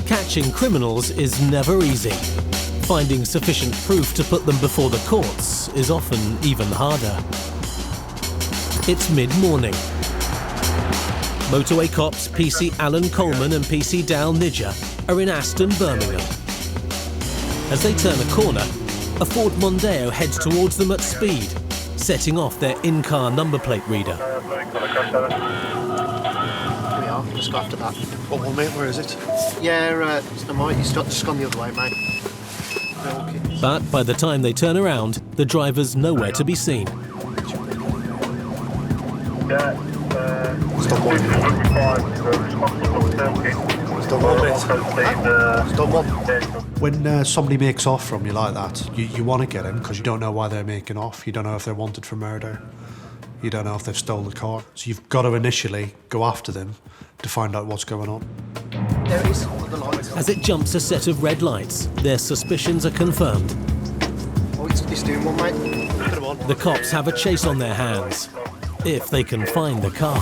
Catching criminals is never easy. Finding sufficient proof to put them before the courts is often even harder. It's mid-morning. Motorway cops PC Alan Coleman and PC Dal Nidja are in Aston, Birmingham. As they turn a corner, a Ford Mondeo heads towards them at speed, setting off their in-car number plate reader. Here we are, just go after that. What one, mate? Where is it? Yeah, it's the might. He's just gone the other way, mate. Okay. But by the time they turn around, the driver's nowhere to be seen. Stop one. Stop one. When somebody makes off from you like that, you want to get him because you don't know why they're making off. You don't know if they're wanted for murder. You don't know if they've stolen the car. So you've got to initially go after them to find out what's going on. There it is. As it jumps a set of red lights, their suspicions are confirmed. Oh, it's doing one, mate. Come on. The cops have a chase on their hands, if they can find the car.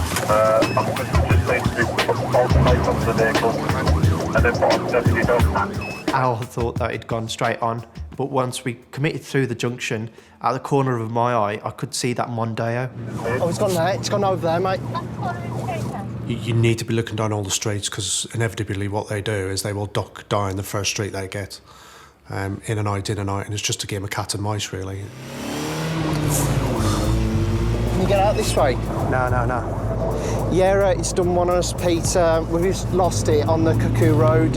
Al thought that he'd gone straight on, but once we committed through the junction, at the corner of my eye, I could see that Mondeo. Oh, it's gone there. It's gone over there, mate. You need to be looking down all the streets because inevitably what they do is they will duck down the first street they get. In and out, and it's just a game of cat and mice, really. Can you get out this way? No. Yeah, it's done one on us, Pete. We've just lost it on the Cuckoo Road.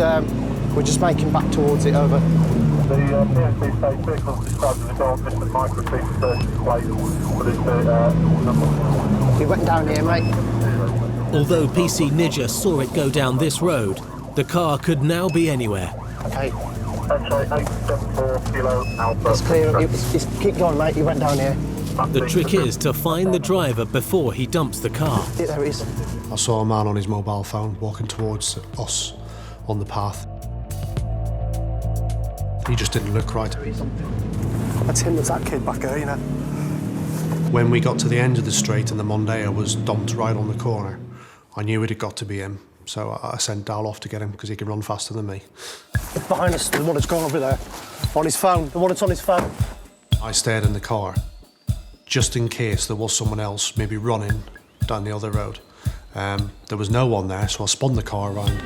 We're just making back towards it, over. The PSP state vehicle described as a dog, Mr. Microfiche search plate, but it's He went down here, mate. Although PC Nidja saw it go down this road, the car could now be anywhere. Okay, X-ray 874 Kilo Alpha. it's clear. It's keep going, mate. He went down here. The trick is to find the driver before he dumps the car. Yeah, there it is. I saw a man on his mobile phone walking towards us on the path. He just didn't look right. That's him. That's that kid back there, you know. When we got to the end of the street and the Mondeo was dumped right on the corner, I knew it had got to be him. So I sent Dal off to get him because he can run faster than me. Behind us, the one that's gone over there. On his phone. The one that's on his phone. I stayed in the car just in case there was someone else maybe running down the other road. There was no one there, so I spun the car around.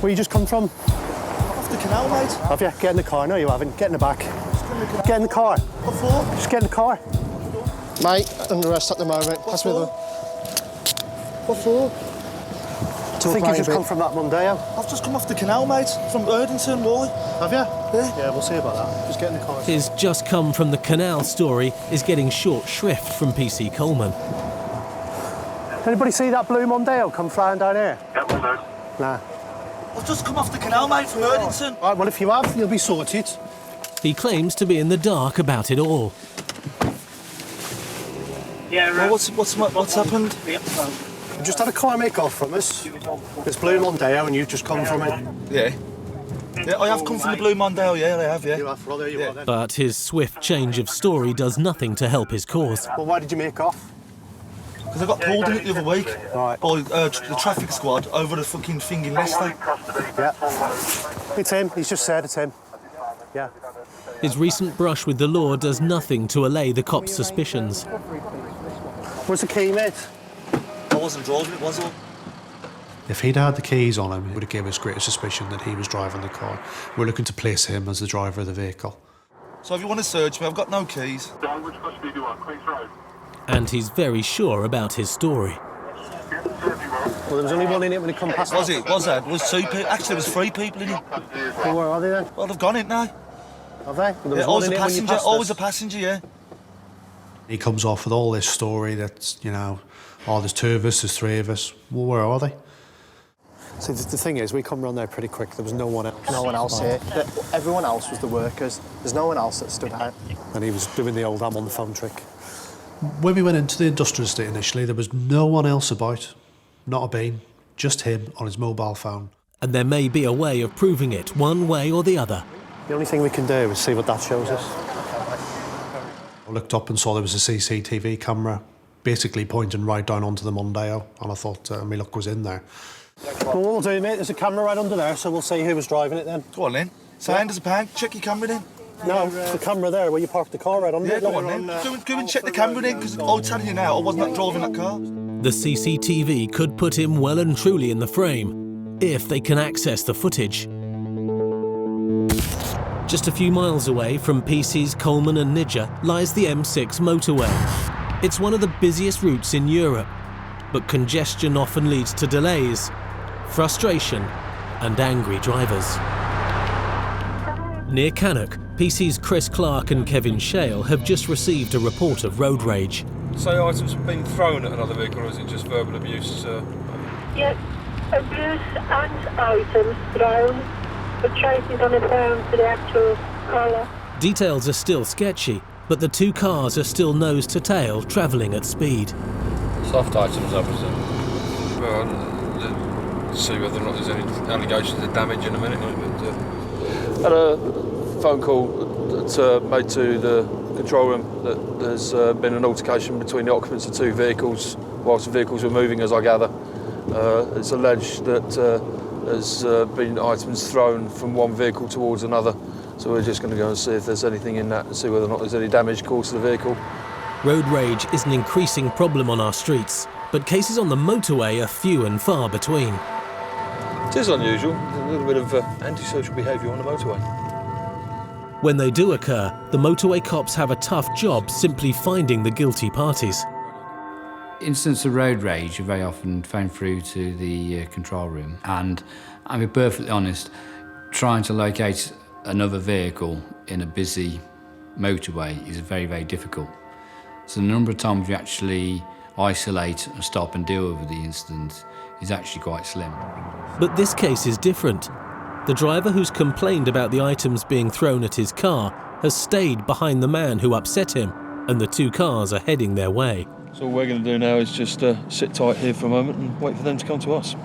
Where you just come from? Off the canal, mate. Have you? Get in the car. No, you haven't. Get in the back. Get in the car. What for? Just get in the car. Mate, under arrest at the moment. Pass me the... What for? I think you've just come from that Mondeo. I've just come off the canal, mate, from Erdington. Why? Have you? Yeah. Yeah, we'll see about that. Just get in the car. His just come from the canal story is getting short shrift from PC Coleman. Anybody see that blue Mondeo come flying down here? Yep, we'll do. Nah. I've just come off the canal, mate, from Erdington. Right, well, if you have, you'll be sorted. He claims to be in the dark about it all. Yeah, Well, what's happened? We've just had a car make off from us. This blue Mondeo, and you've just come from it. Yeah. Yeah, I have come from the Blue Mondale, yeah, I have, You yeah. have, well, there you are then. But his swift change of story does nothing to help his cause. Well, why did you make off? Because I got pulled in it the other week Right. by the traffic squad over the fucking thing in Leicester. Yeah. It's him. He's just said it's him. Yeah. His recent brush with the law does nothing to allay the cops' suspicions. Where's the key, mate? I wasn't driving it, was I? If he'd had the keys on him, it would have given us greater suspicion that he was driving the car. We're looking to place him as the driver of the vehicle. So if you want to search me, I've got no keys. Which custody do you want? Queen's Road? And he's very sure about his story. Well, there was only one in it when he come past. Was it? Was there? There was 2 people. Actually, there was 3 people in it. Well, where are they then? Well, they've gone in now. Have they? Well, there was Yeah, one always in a it when you passenger. passed Always us. a passenger, yeah. He comes off with all this story that's, oh, there's 2 of us, there's 3 of us. Well, where are they? See, the thing is, we come round there pretty quick. There was no one else. No one else here. Everyone else was the workers. There's no one else that stood out. And he was doing the old I'm on the phone trick. When we went into the industrial estate initially, there was no one else about. Not a bean. Just him on his mobile phone. And there may be a way of proving it one way or the other. The only thing we can do is see what that shows us. I looked up and saw there was a CCTV camera basically pointing right down onto the Mondeo, and I thought my luck was in there. Well, what we'll do, mate, there's a camera right under there, so we'll see who was driving it then. Go on then. Hand us a pound, check your camera then. No, the camera there where you parked the car right under Yeah, it. go on then. Go and check the camera then, because I'll tell you now, I was not driving that car. The CCTV could put him well and truly in the frame, if they can access the footage. Just a few miles away from PC's Coleman and Nidja lies the M6 motorway. It's one of the busiest routes in Europe, but congestion often leads to delays, frustration and angry drivers. Near Cannock, PC's Chris Clark and Kevin Shale have just received a report of road rage. Say items have been thrown at another vehicle, or is it just verbal abuse? Yes, abuse and items thrown, but chasing on the ground to the actual colour. Details are still sketchy, but the two cars are still nose to tail, travelling at speed. Soft items, I presume. Well, see whether or not there's any allegations of damage in a minute. Had a phone call made to the control room that there's been an altercation between the occupants of two vehicles whilst the vehicles were moving, as I gather. It's alleged that there's been items thrown from one vehicle towards another, so we're just going to go and see if there's anything in that and see whether or not there's any damage caused to the vehicle. Road rage is an increasing problem on our streets, but cases on the motorway are few and far between. It is unusual, a little bit of antisocial behaviour on the motorway. When they do occur, the motorway cops have a tough job simply finding the guilty parties. Incidents of road rage are very often phoned through to the control room, and I'll be perfectly honest, trying to locate another vehicle in a busy motorway is very, very difficult. So the number of times we actually isolate and stop and deal with the incident is actually quite slim. But this case is different. The driver who's complained about the items being thrown at his car has stayed behind the man who upset him, and the two cars are heading their way. So all we're going to do now is just sit tight here for a moment and wait for them to come to us.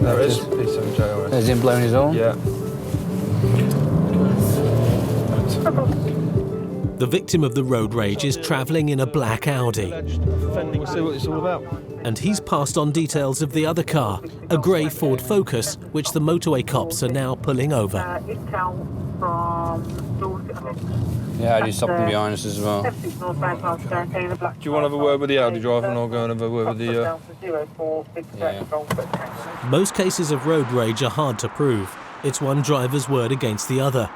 There is. P7JRS. Has him blown his horn? Yeah. The victim of the road rage is travelling in a black Audi, We'll see what it's all about. and he's passed on details of the other car, a grey Ford Focus, which the motorway cops are now pulling over. Yeah, I do stop them behind us as well. Do you want to have a word with the Audi driver, and I'll go and have a word with the... Most cases of road rage are hard to prove. It's one driver's word against the other,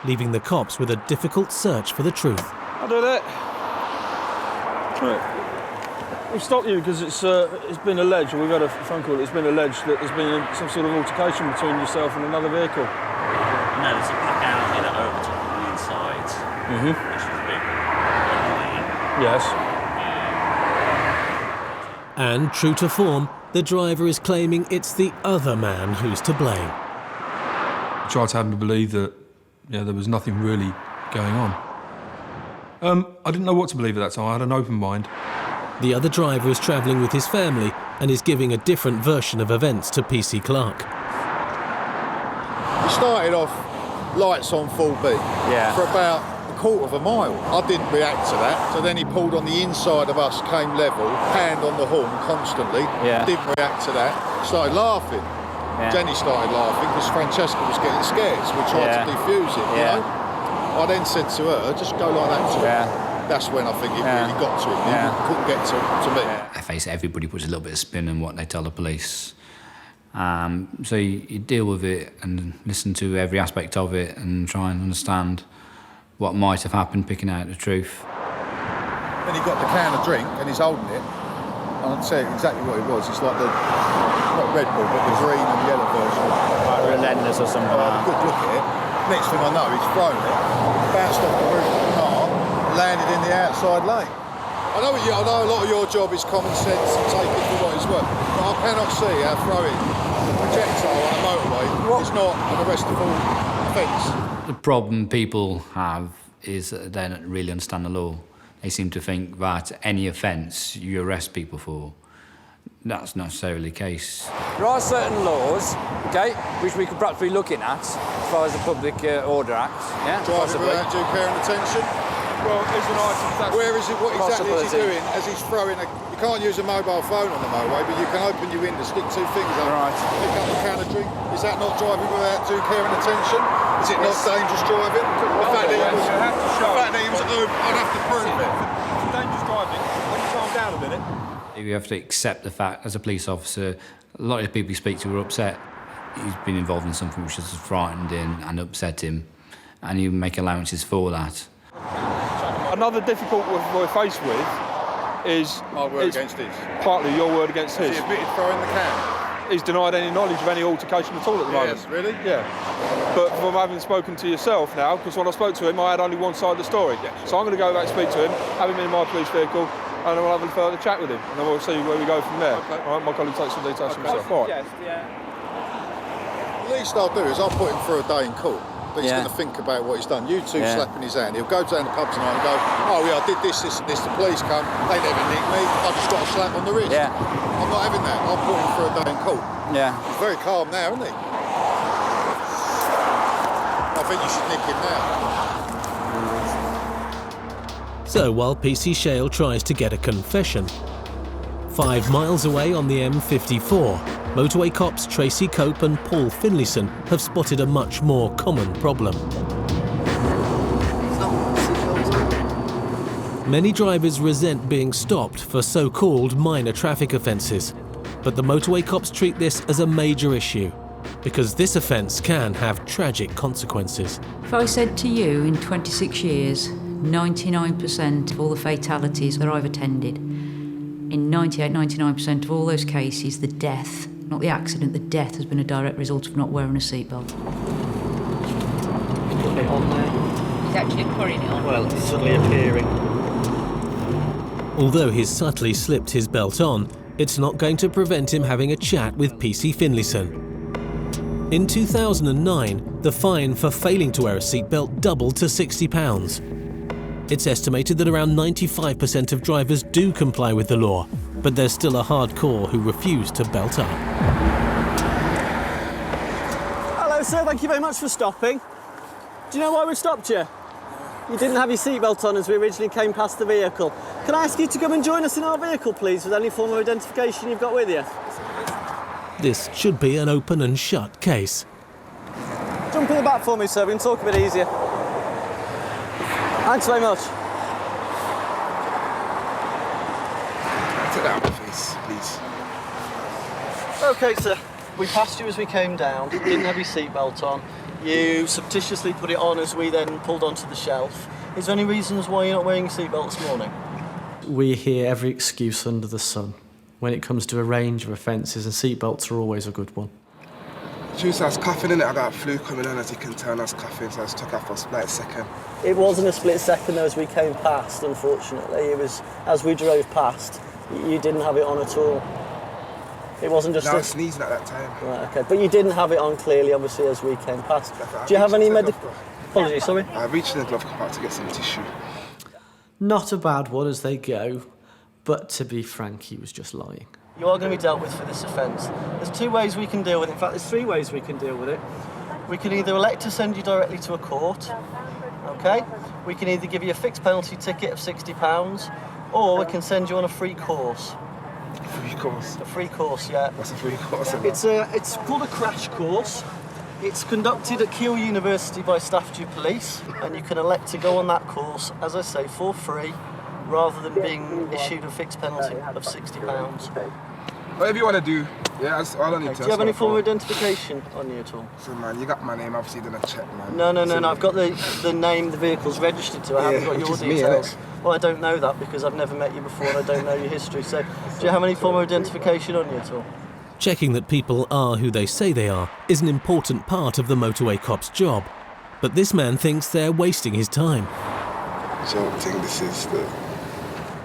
leaving the cops with a difficult search for the truth. I'll do that. Right. We'll stop you because it's been alleged, or we've had a phone call, it's been alleged that there's been some sort of altercation between yourself and another vehicle. No, there's a black Audi that overtook on the inside, which was a bit annoying. Yes. And, true to form, the driver is claiming it's the other man who's to blame. I tried to have me believe that there was nothing really going on. I didn't know what to believe at that time. I had an open mind. The other driver is travelling with his family and is giving a different version of events to PC Clark. We started off lights on full beat for about a quarter of a mile. I didn't react to that, so then he pulled on the inside of us, came level, hand on the horn constantly, didn't react to that, started laughing. Jenny started laughing because Francesca was getting scared, so we tried to defuse it, you know? I then said to her, just go like that to him. That's when I think it really got to him. He couldn't get to me. I face everybody puts a little bit of spin on what they tell the police. So you deal with it and listen to every aspect of it and try and understand what might have happened, picking out the truth. Then he got the can of drink and he's holding it. And I'll tell you exactly what it was. It's like the, not Red Bull, but the green and yellow version. Like Relentless or something I had a good look at it. Next thing I know, he's thrown it, bounced off the roof of the car, landed in the outside lane. I know a lot of your job is common sense and take it for what it's worth, but I cannot see how throwing a projectile on a motorway is not an arrestable offence. The problem people have is that they don't really understand the law. They seem to think that any offence you arrest people for. That's not necessarily the case. There are certain laws, okay, which we could perhaps be looking at as far as the Public Order Act. Yeah, Driving without due care and attention. Well, is an item. Where is it? What exactly is he doing? As he's throwing a, you can't use a mobile phone on the motorway, but you can open your window, stick two fingers up, pick up a can of drink. Is that not driving without due care and attention? Is it not dangerous driving? The fact that he was at home, I'd have to prove it. Dangerous driving. When you calm down a minute. You have to accept the fact, as a police officer, a lot of the people you speak to are upset. He's been involved in something which has frightened him and upset him, and you make allowances for that. Another difficult we're faced with is... My word against his. Partly your word against his. Has he admitted throwing the can? He's denied any knowledge of any altercation at all at the moment. Yes, really? Yeah. But from having spoken to yourself now, because when I spoke to him, I had only one side of the story. So I'm going to go back and speak to him, have him in my police vehicle, and then we'll have a further chat with him, and then we'll see where we go from there. Okay. All right, my colleague takes some details from himself. All right. The least I'll do is I'll put him through a day in court, but he's going to think about what he's done. You two slapping his hand. He'll go down the pub tonight and go, oh yeah, I did this, this and this, the police come, they never nicked me, I just got a slap on the wrist. Yeah. I'm not having that. I'll put him through a day in court. Yeah. He's very calm now, isn't he? I think you should nick him now. So while PC Shale tries to get a confession, 5 miles away on the M54, motorway cops Tracy Cope and Paul Finlayson have spotted a much more common problem. Many drivers resent being stopped for so-called minor traffic offences, but the motorway cops treat this as a major issue, because this offence can have tragic consequences. If I said to you in 26 years, 99% of all the fatalities that I've attended, in 99% of all those cases, the death, not the accident, the death has been a direct result of not wearing a seatbelt. Put it on there. He's actually putting it on. Well, it's suddenly appearing. Although he's subtly slipped his belt on, it's not going to prevent him having a chat with PC Finlayson. In 2009, the fine for failing to wear a seatbelt doubled to £60. It's estimated that around 95% of drivers do comply with the law, but there's still a hardcore who refuse to belt up. Hello sir, thank you very much for stopping. Do you know why we stopped you? You didn't have your seatbelt on as we originally came past the vehicle. Can I ask you to come and join us in our vehicle, please, with any form of identification you've got with you? This should be an open and shut case. Jump in the back for me, sir, we can talk a bit easier. Thanks very much. Take that out of my face, please. OK, sir. We passed you as we came down. You didn't have your seatbelt on. You surreptitiously put it on as we then pulled onto the shelf. Is there any reasons why you're not wearing your seatbelt this morning? We hear every excuse under the sun when it comes to a range of offences, and seatbelts are always a good one. Truth, I was coughing in it. I got a flu coming on, as you can tell. I was coughing, so I was took out for a split second. It wasn't a split second though as we came past, unfortunately. It was as we drove past. You didn't have it on at all. It wasn't just. No, I was sneezing at that time. Right, okay, but you didn't have it on clearly, obviously, as we came past. Do you have any medical? Apologies, sorry. I reached in the glove compartment to get some tissue. Not a bad one as they go, but to be frank, he was just lying. You are going to be dealt with for this offence. There's 2 ways we can deal with it. In fact, there's 3 ways we can deal with it. We can either elect to send you directly to a court, okay? We can either give you a fixed penalty ticket of £60, or we can send you on a free course. Free course? A free course, yeah. What's a free course? It's called a crash course. It's conducted at Keele University by Staffordshire Police, and you can elect to go on that course, as I say, for free, rather than being issued a fixed penalty of £60. Whatever you want to do, yeah, that's all I need to. Do you have any form of identification on you at all? So man, you got my name, obviously done a check, man. No, I've got the name the vehicle's registered to. I haven't got your details. Well, I don't know that because I've never met you before and I don't know your history. So, do you have any form of identification on you at all? Checking that people are who they say they are is an important part of the motorway cop's job. But this man thinks they're wasting his time. So I think this is the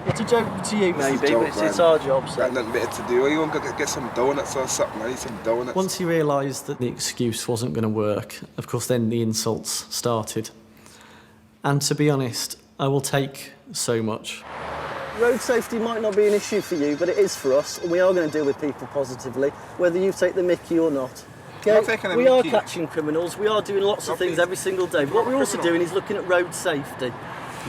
It's a joke to you, maybe, joke, but it's our job, so. Got nothing better to do. You want to get some donuts or something? I need some donuts. Once he realised that the excuse wasn't going to work, of course, then the insults started. And to be honest, I will take so much. Road safety might not be an issue for you, but it is for us, and we are going to deal with people positively, whether you take the mickey or not. Okay? We are catching criminals, we are doing lots of things every single day, but what we're also doing is looking at road safety.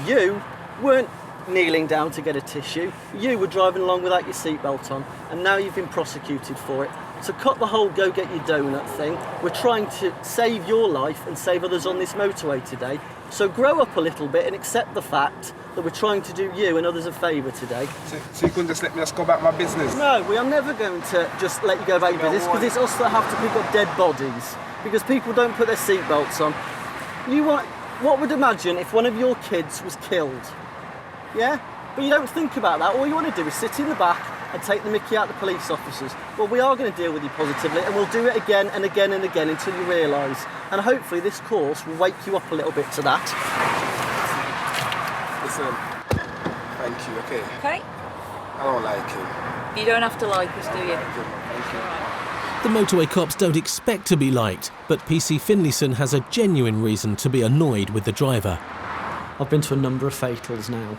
You weren't kneeling down to get a tissue, you were driving along without your seatbelt on, and now you've been prosecuted for it. So cut the whole go get your donut thing. We're trying to save your life and save others on this motorway today. So grow up a little bit and accept the fact that we're trying to do you and others a favour today. So you couldn't just let me just go about my business? No, we are never going to just let you go about your business, because it's us that have to pick up dead bodies, because people don't put their seatbelts on. What would imagine if one of your kids was killed? Yeah? But you don't think about that. All you want to do is sit in the back and take the mickey out of the police officers. Well, we are going to deal with you positively, and we'll do it again and again and again until you realise. And hopefully this course will wake you up a little bit to that. Listen, thank you, okay? Okay. I don't like you. You don't have to like us, do you? The motorway cops don't expect to be liked, but PC Finlayson has a genuine reason to be annoyed with the driver. I've been to a number of fatals now,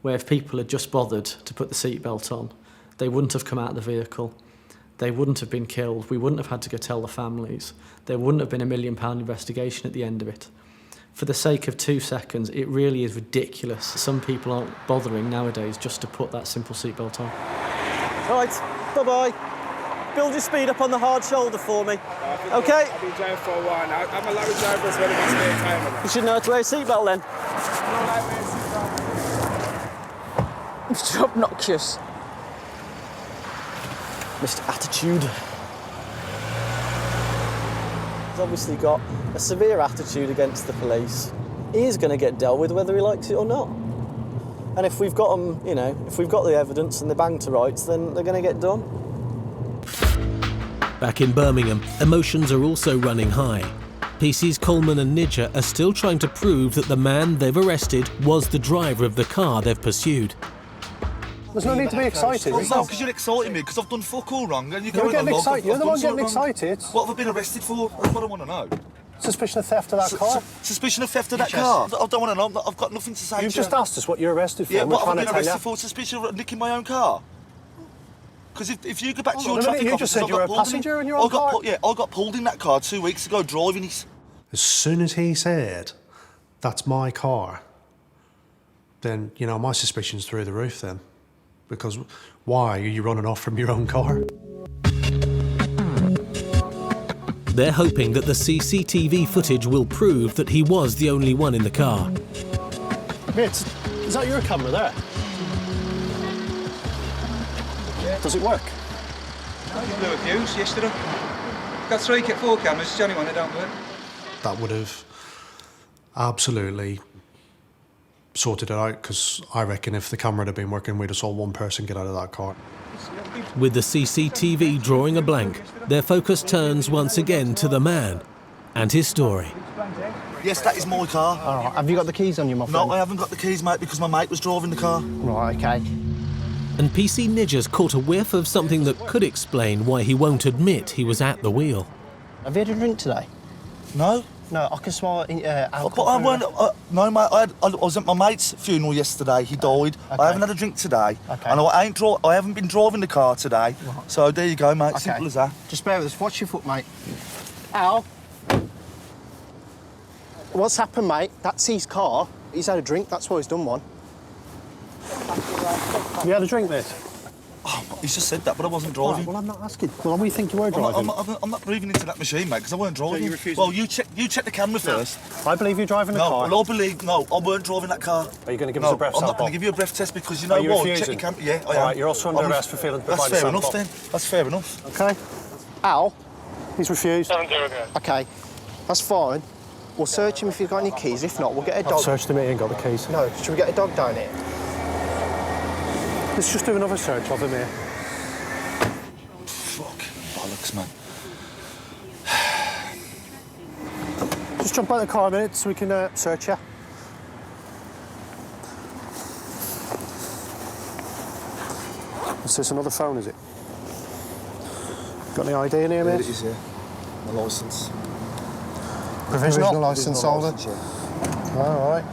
where if people had just bothered to put the seatbelt on, they wouldn't have come out of the vehicle. They wouldn't have been killed. We wouldn't have had to go tell the families. There wouldn't have been £1 million investigation at the end of it. For the sake of 2 seconds, it really is ridiculous. Some people aren't bothering nowadays just to put that simple seatbelt on. Right, bye-bye. Build your speed up on the hard shoulder for me. Okay? I've been driving for a while now. I'm a lorry driver as well as my spare time. You should know how to wear a seatbelt then. I don't like wearing a seatbelt. Mr. Obnoxious. Mr. Attitude. He's obviously got a severe attitude against the police. He is going to get dealt with whether he likes it or not. And if we've got them, you know, if we've got the evidence and they're bang to rights, then they're going to get done. Back in Birmingham, emotions are also running high. PCs Coleman and Nidger are still trying to prove that the man they've arrested was the driver of the car they've pursued. There's no need to be excited. No, because you're exciting me, because I've done fuck all wrong, and you're You're going getting along. excited. You're the one getting excited. What have I been arrested for? That's what I want to know. Suspicion of theft of that car. Suspicion of theft of that car? I don't want to know. I've got nothing to say. You've just asked us what you're arrested for. Yeah, what have I been arrested for? Suspicion of nicking my own car? Because if you go back to your traffic officer, you just said you were a passenger in your own car. I got pulled in that car 2 weeks ago driving it. As soon as he said, "That's my car," then, you know, my suspicion's through the roof then. Because why are you running off from your own car? They're hoping that the CCTV footage will prove that he was the only one in the car. Mate, is that your camera there? Yeah. Does it work? I blew a fuse yesterday. Got 4 cameras, it's the only one that don't work. That would have absolutely sorted it out, because I reckon if the camera had been working, we'd have saw one person get out of that car. With the CCTV drawing a blank, their focus turns once again to the man and his story. Yes, that is my car. All right. Have you got the keys on you, my friend? No, I haven't got the keys, mate, because my mate was driving the car. Right, OK. And PC Nidger's caught a whiff of something that could explain why he won't admit he was at the wheel. Have you had a drink today? No. No, I can smell alcohol. But I weren't. No, mate. I was at my mate's funeral yesterday. He died. Okay. I haven't had a drink today, Okay. and I haven't been driving the car today. Right. So there you go, mate. Okay. Simple as that. Just bear with us. Watch your foot, mate. Al. What's happened, mate? That's his car. He's had a drink. That's why he's done one. Have you had a drink, mate? Oh, he's just said that, but I wasn't driving. Right, well, I'm not asking. Well, what do you think you were driving? I'm not breathing into that machine, mate, because I weren't driving. So you refuse? Well, you check the camera first. I believe you're driving the car. No, I weren't driving that car. Are you going to give us a breath sample? I'm not going to give you a breath test, because you know you what? refusing? Check your camera. Yeah, I am. All right, you're also under arrest for failing to provide a sample. That's fair enough, then. That's fair enough. OK. Al, he's refused. OK, that's fine. We'll search him if he's got any keys. If not, we'll get a dog. I've searched him, he ain't got the keys. No, should we get a dog down here? Let's just do another search of him here. Fuck, bollocks, man. Just jump out of the car a minute so we can search you. What's this, another phone, is it? Got any ID in here, mate? It is, yeah. My licence. Provisional licence holder? Yeah. All right.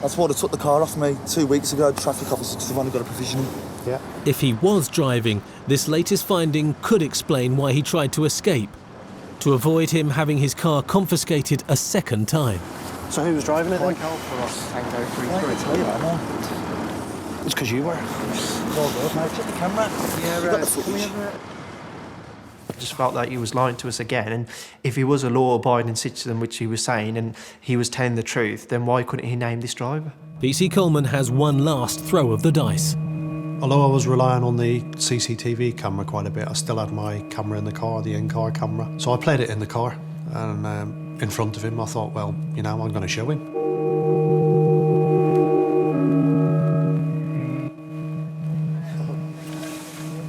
That's why they took the car off me 2 weeks ago, the traffic officers, because they've only got a provisional. Yeah. If he was driving, this latest finding could explain why he tried to escape, to avoid him having his car confiscated a second time. So who was driving it then? It's because you were. Check the camera. Yeah, Got the footage. I just felt like he was lying to us again, and if he was a law-abiding citizen, which he was saying, and he was telling the truth, then why couldn't he name this driver? PC Coleman has one last throw of the dice. Although I was relying on the CCTV camera quite a bit, I still had my camera in the car, the in-car camera. So I played it in the car, and in front of him, I thought, well, you know, I'm going to show him.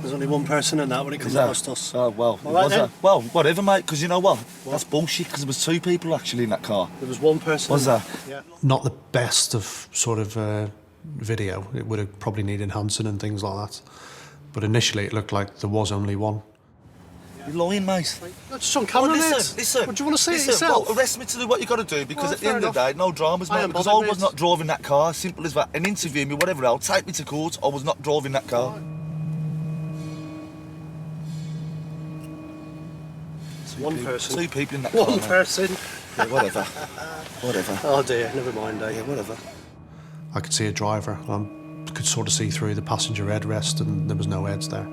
There's only one person in that when it comes out to us. Oh, well, All right, was then. there? Well, whatever, mate, because you know what? That's bullshit, because there was 2 people actually in that car. There was one person. Was there? Yeah. Not the best of sort of video. It would have probably needed enhancing and things like that. But initially it looked like there was only one. You're lying, mate. It's on camera, mate. Listen. What, do you want to see it Listen, yourself? well, arrest me to do what you got to do, because Well, at the end of the fair day, no dramas, I mate, am because I bothered, was mate. not driving that car, simple as that. And interview me, whatever else, take me to court, I was not driving that car. One person. 2 people in that car. One mate. person. Yeah, whatever. Whatever. Oh dear, never mind, eh? Yeah, whatever. I could see a driver. I could sort of see through the passenger headrest, and there was no heads there.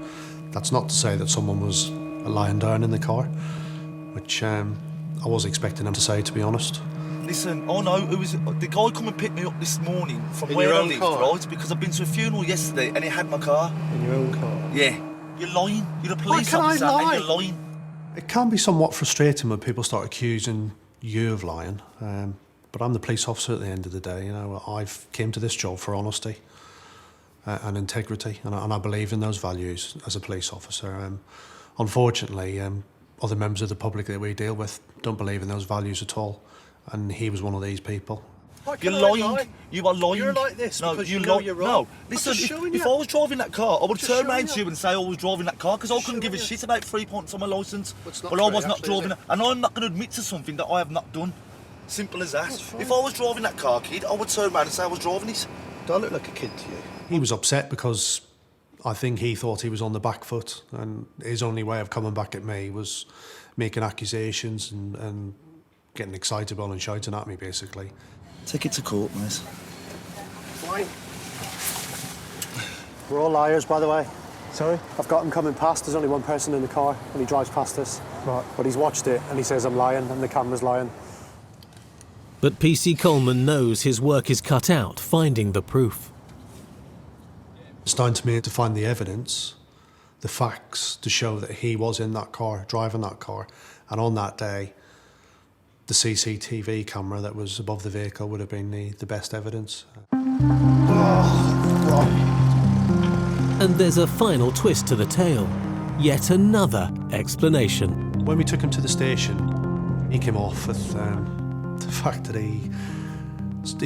That's not to say that someone was lying down in the car, which I was expecting them to say, to be honest. Listen, I know who was the guy come and pick me up this morning from In where your I own lived, car? right? Because I've been to a funeral yesterday and he had my car. In your own car? Yeah. You're lying. You're a police can I officer lie? and you're lying. It can be somewhat frustrating when people start accusing you of lying, but I'm the police officer at the end of the day. You know, I've came to this job for honesty and integrity, and I believe in those values as a police officer. Unfortunately, other members of the public that we deal with don't believe in those values at all, and he was one of these people. You're lying. You are lying. You're like this no, because you you know lie. you're wrong. No, I'm listen, just showing if you. I was driving that car, I would just turn showing around to you and say I was driving that car because I couldn't give a showing shit about 3 points on my licence. It's not Well, I true, was not actually, is driving it? it. And I'm not going to admit to something that I have not done. Simple as that. If I was driving that car, kid, I would turn around and say I was driving it. Do I look like a kid to you? He was upset because I think he thought he was on the back foot, and his only way of coming back at me was making accusations and getting excitable and shouting at me, basically. Take it to court, mate. Fine. We're all liars, by the way. Sorry? I've got him coming past. There's only one person in the car, and he drives past us. Right. But he's watched it, and he says I'm lying, and the camera's lying. But PC Coleman knows his work is cut out finding the proof. It's down to me to find the evidence, the facts to show that he was in that car, driving that car, and on that day, the CCTV camera that was above the vehicle would have been the best evidence. And there's a final twist to the tale. Yet another explanation. When we took him to the station, he came off with the fact that he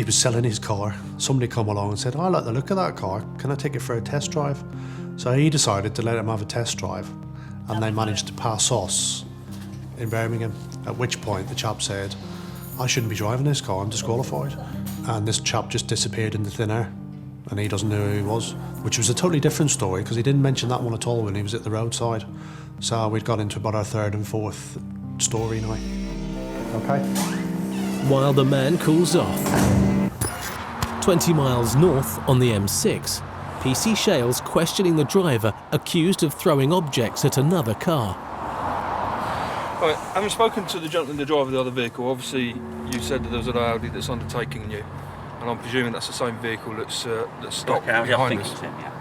was selling his car. Somebody come along and said, I like the look of that car, can I take it for a test drive? So he decided to let him have a test drive, and they managed to pass us in Birmingham, at which point the chap said, I shouldn't be driving this car, I'm disqualified. And this chap just disappeared into thin air, and he doesn't know who he was, which was a totally different story because he didn't mention that one at all when he was at the roadside. So we'd got into about our third and fourth story now. Okay. While the man cools off. 20 miles north on the M6, PC Shales questioning the driver accused of throwing objects at another car. Right, having spoken to the gentleman, the driver of the other vehicle, obviously you said that there was an Audi that's undertaking you, and I'm presuming that's the same vehicle that's stopped Okay, I behind think us. it's him, yeah.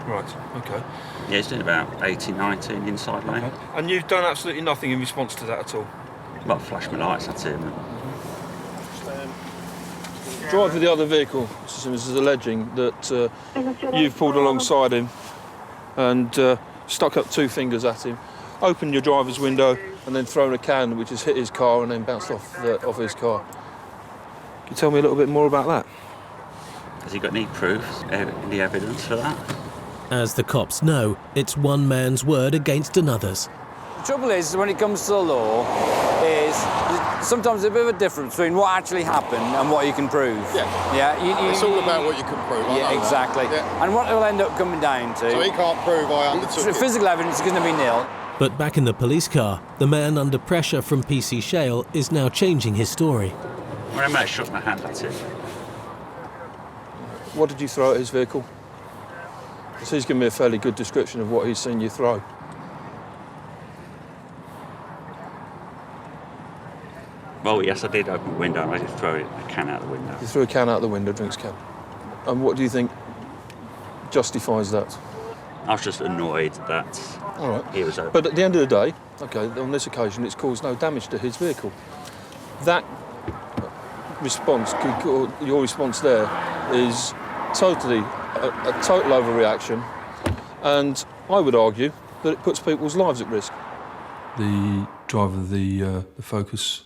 Right, okay. Yeah, he's doing about 80, 90 inside lane. Okay. And you've done absolutely nothing in response to that at all? Well, flash my lights at him. The driver of the other vehicle, Mr. Simmons, is alleging that you've pulled alongside him and stuck up 2 fingers at him, opened your driver's window and then thrown a can which has hit his car and then bounced off his car. Can you tell me a little bit more about that? Has he got any proof, any evidence for that? As the cops know, it's one man's word against another's. The trouble is, when it comes to the law, is sometimes there's a bit of a difference between what actually happened and what you can prove. Yeah. It's all about what you can prove. Yeah, exactly. Yeah. And what it will end up coming down to... So he can't prove I undertook it. Physical evidence is going to be nil. But back in the police car, the man under pressure from PC Shale is now changing his story. When I may shook my hand at it. What did you throw at his vehicle? Because he's given me a fairly good description of what he's seen you throw. Well, yes, I did open the window and I did throw a can out the window. You threw a can out the window, drinks can. And what do you think justifies that? I was just annoyed that All right. he was open. But at the end of the day, OK, on this occasion, it's caused no damage to his vehicle. That response, your response there, is totally a total overreaction, and I would argue that it puts people's lives at risk. The driver of the Focus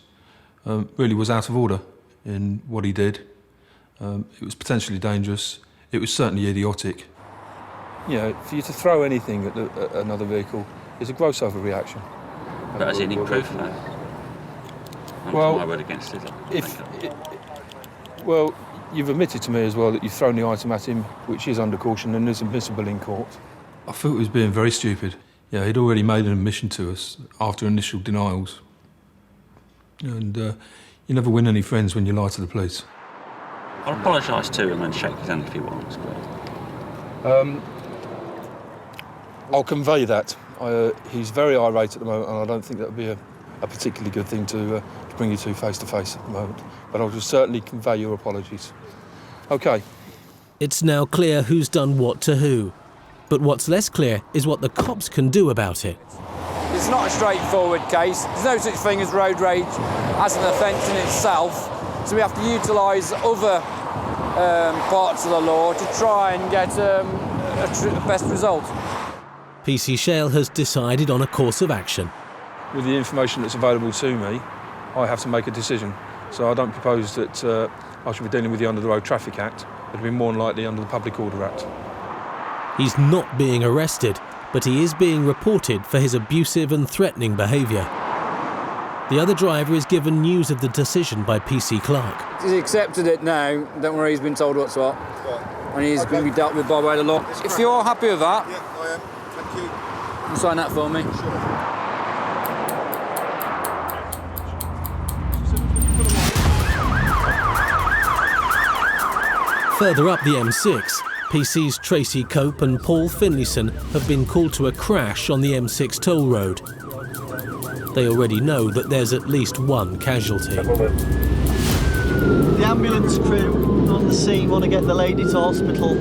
really was out of order in what he did. It was potentially dangerous. It was certainly idiotic. You know, for you to throw anything at another vehicle is a gross overreaction. But has any proof of that? Well, my word against it. Well, you've admitted to me as well that you've thrown the item at him, which is under caution and is admissible in court. I felt he was being very stupid. Yeah, he'd already made an admission to us after initial denials. And you never win any friends when you lie to the police. I'll apologise to him and shake his hand if he wants, but... I'll convey that. He's very irate at the moment, and I don't think that would be a particularly good thing to bring you two face to face at the moment. But I'll just certainly convey your apologies. OK. It's now clear who's done what to who. But what's less clear is what the cops can do about it. It's not a straightforward case. There's no such thing as road rage as an offence in itself. So we have to utilise other parts of the law to try and get a best result. PC Shale has decided on a course of action. With the information that's available to me, I have to make a decision. So I don't propose that I should be dealing with you under the Road Traffic Act. It'd be more than likely under the Public Order Act. He's not being arrested, but he is being reported for his abusive and threatening behaviour. The other driver is given news of the decision by PC Clark. He's accepted it now. Don't worry, he's been told what's what. And he's going to be dealt with by way of the law. If you're happy with that... Yeah, I am. Thank you. You sign that for me. Further up the M6, PC's Tracy Cope and Paul Finlayson have been called to a crash on the M6 toll road. They already know that there's at least one casualty. The ambulance crew on the scene want to get the lady to hospital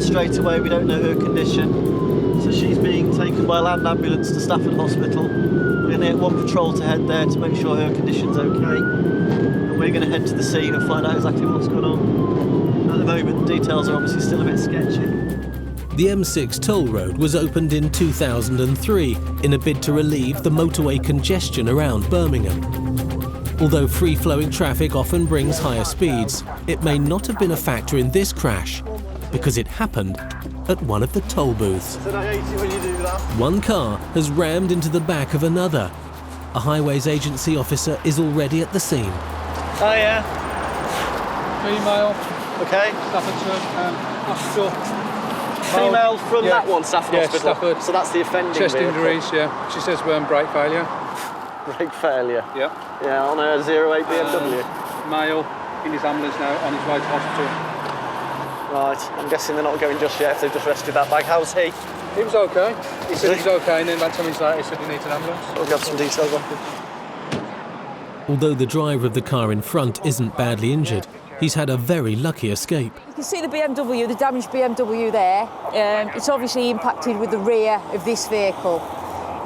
straight away. We don't know her condition. So she's being taken by a land ambulance to Stafford Hospital. We're going to get one patrol to head there to make sure her condition's okay. And we're going to head to the scene and find out exactly what's going on. At the moment, the details are obviously still a bit sketchy. The M6 toll road was opened in 2003 in a bid to relieve the motorway congestion around Birmingham. Although free-flowing traffic often brings higher speeds, it may not have been a factor in this crash because it happened at one of the toll booths. I hate it when you do that. One car has rammed into the back of another. A highways agency officer is already at the scene. Oh yeah. Female. Okay. Stafford Hospital. Female from that one, Stafford Hospital. Stafford. So that's the offending Chest vehicle. injuries, yeah. She says we're on brake failure. Brake failure? Yeah. Yeah, on a 08 BMW. Male in his ambulance now, on his way to hospital. Right, I'm guessing they're not going just yet if they've just rescued that bag. How's he? He was okay. He said he was okay, and then about 10 minutes later he said he needs an ambulance. We'll get some details on him. Although the driver of the car in front isn't badly injured, he's had a very lucky escape. You can see the BMW, the damaged BMW there. It's obviously impacted with the rear of this vehicle.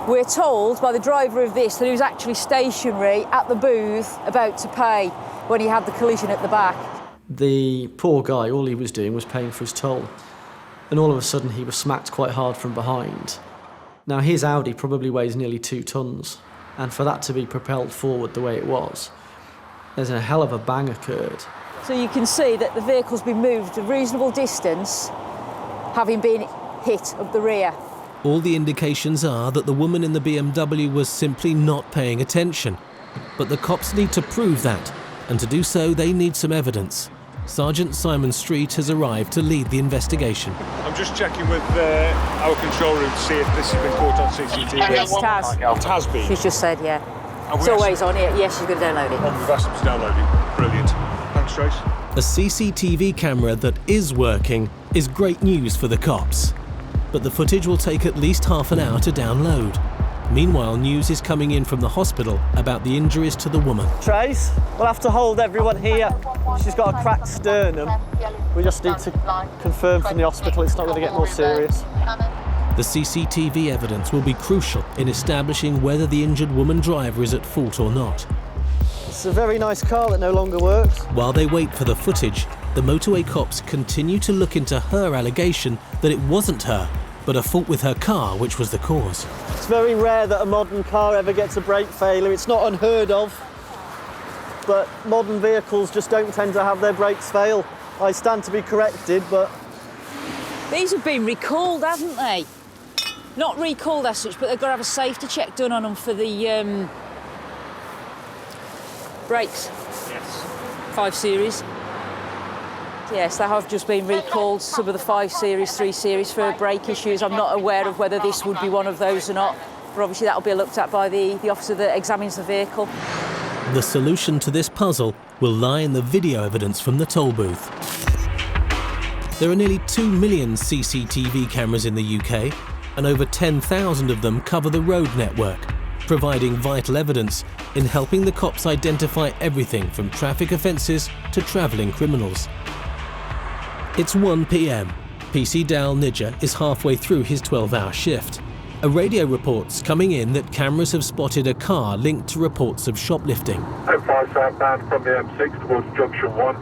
We're told by the driver of this that he was actually stationary at the booth about to pay when he had the collision at the back. The poor guy, all he was doing was paying for his toll. And all of a sudden he was smacked quite hard from behind. Now his Audi probably weighs nearly 2 tons. And for that to be propelled forward the way it was, there's a hell of a bang occurred. So you can see that the vehicle's been moved a reasonable distance, having been hit of the rear. All the indications are that the woman in the BMW was simply not paying attention. But the cops need to prove that, and to do so they need some evidence. Sergeant Simon Street has arrived to lead the investigation. I'm just checking with our control room to see if this has been caught on CCTV. Yes, it has. It has been? She's just said, yeah. It's always on here. Yes, she's going to download it. We've asked them to download it. Brilliant. Thanks, Trace. A CCTV camera that is working is great news for the cops. But the footage will take at least half an hour to download. Meanwhile, news is coming in from the hospital about the injuries to the woman. Trace, we'll have to hold everyone here. She's got a cracked sternum. We just need to confirm from the hospital it's not going to get more serious. The CCTV evidence will be crucial in establishing whether the injured woman driver is at fault or not. It's a very nice car that no longer works. While they wait for the footage, the motorway cops continue to look into her allegation that it wasn't her, but a fault with her car which was the cause. It's very rare that a modern car ever gets a brake failure. It's not unheard of, but modern vehicles just don't tend to have their brakes fail. I stand to be corrected, but... These have been recalled, haven't they? Not recalled as such, but they've got to have a safety check done on them for the brakes. Yes. 5 Series. Yes, they have just been recalled, some of the 5 Series, 3 Series for brake issues. I'm not aware of whether this would be one of those or not, but obviously that'll be looked at by the officer that examines the vehicle. The solution to this puzzle will lie in the video evidence from the toll booth. There are nearly 2 million CCTV cameras in the UK, and over 10,000 of them cover the road network, providing vital evidence in helping the cops identify everything from traffic offences to travelling criminals. It's 1 p.m. PC Dal Nidja is halfway through his 12-hour shift. A radio report's coming in that cameras have spotted a car linked to reports of shoplifting. 5 southbound from the M6 towards Junction 1.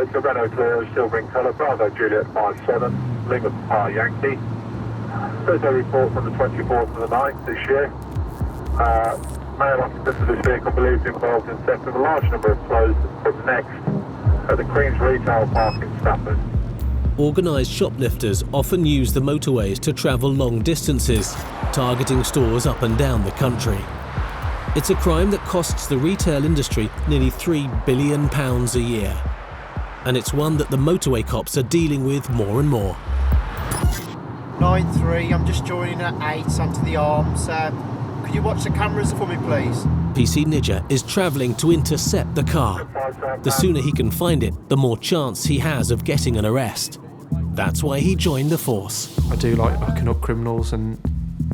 It's a Renault Clio, silver in colour, Bravo Juliet 57, Lima Papa Yankee. There's a report from the 24th of the 9th this year. Male occupant of this vehicle believed involved in theft of a large number of clothes from Next at the Queen's Retail Park in Stafford. Organised shoplifters often use the motorways to travel long distances, targeting stores up and down the country. It's a crime that costs the retail industry nearly £3 billion a year. And it's one that the motorway cops are dealing with more and more. 9-3, I'm just joining at 8 onto the arms. Could you watch the cameras for me, please? PC Nidja is travelling to intercept the car. The sooner he can find it, the more chance he has of getting an arrest. That's why he joined the force. I do like locking up criminals, and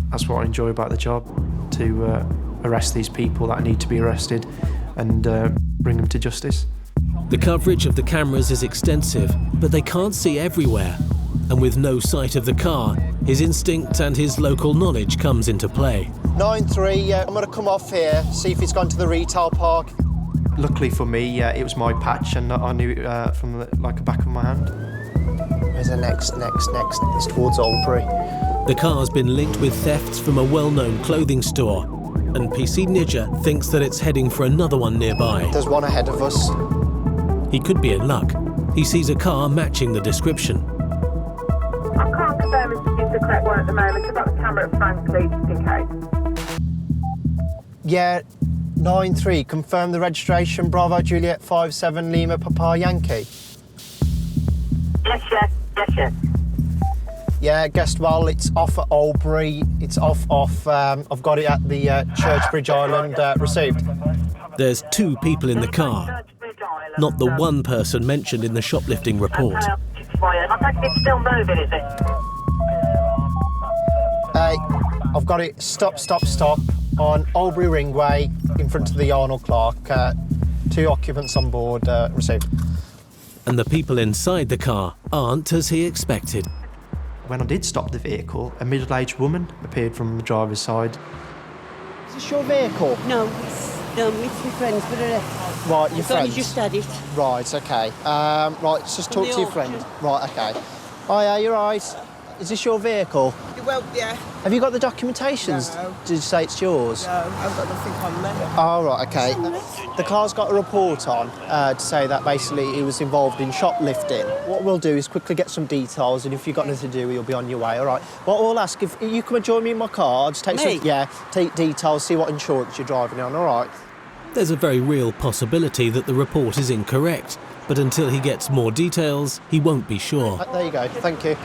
that's what I enjoy about the job, to arrest these people that need to be arrested and bring them to justice. The coverage of the cameras is extensive, but they can't see everywhere. And with no sight of the car, his instinct and his local knowledge comes into play. 9-3, I'm going to come off here, see if it's gone to the retail park. Luckily for me, it was my patch, and I knew it from the back of my hand. Where's the next? It's towards Albury. The car's been linked with thefts from a well-known clothing store, and PC Nidja thinks that it's heading for another one nearby. There's one ahead of us. He could be in luck. He sees a car matching the description. I can't confirm it's the correct one at the moment. I've got the camera at Frankly, just in case. Yeah, 9-3, confirm the registration, Bravo Juliet 57 Lima Papa Yankee. Yes. Yeah, guessed well, it's off at Albury, it's off, I've got it at the Churchbridge Island, received. There's 2 people in the car, not the one person mentioned in the shoplifting report. I think it's still moving, is it? I've got it, stop, on Albury Ringway, in front of the Arnold Clark. 2 occupants on board, received. And the people inside the car aren't as he expected. When I did stop the vehicle, a middle-aged woman appeared from the driver's side. Is this your vehicle? No, it's my friend's, but right, your friend. Only just had it. Right, okay. Right, just talk to your friend. Right, okay. Oh yeah, you're right. Is this your vehicle? Well, yeah. Have you got the documentations? No. Did you say it's yours? No, I've got nothing on there. Oh, right, OK. The car's got a report on to say that basically he was involved in shoplifting. What we'll do is quickly get some details, and if you've got nothing to do, you'll be on your way, all right? What we'll ask, if you come and join me in my car, I'll just take some... Yeah, take details, see what insurance you're driving on, all right? There's a very real possibility that the report is incorrect, but until he gets more details, he won't be sure. There you go, thank you.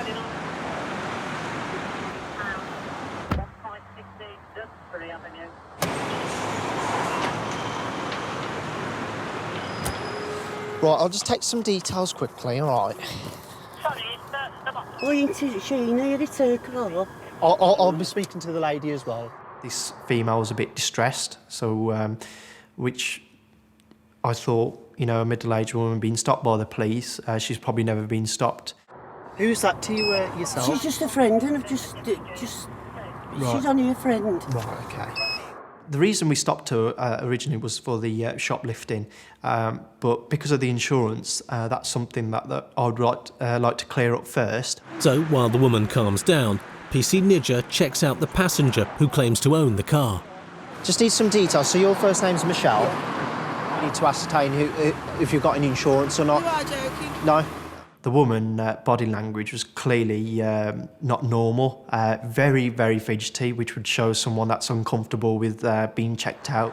Right, I'll just take some details quickly, all right? Are you Sheena? It's her car. I'll be speaking to the lady as well. This female was a bit distressed, so which I thought, you know, a middle-aged woman being stopped by the police, she's probably never been stopped. Who's that to you yourself? She's just a friend, and I've just Right. she's only a friend. Right, OK. The reason we stopped her originally was for the shoplifting, but because of the insurance, that's something that I'd like to clear up first. So, while the woman calms down, PC Nidja checks out the passenger who claims to own the car. Just need some details. So your first name's Michelle. You need to ascertain if you've got any insurance or not. You are joking. No? The woman body language was clearly not normal, very, very fidgety, which would show someone that's uncomfortable with being checked out.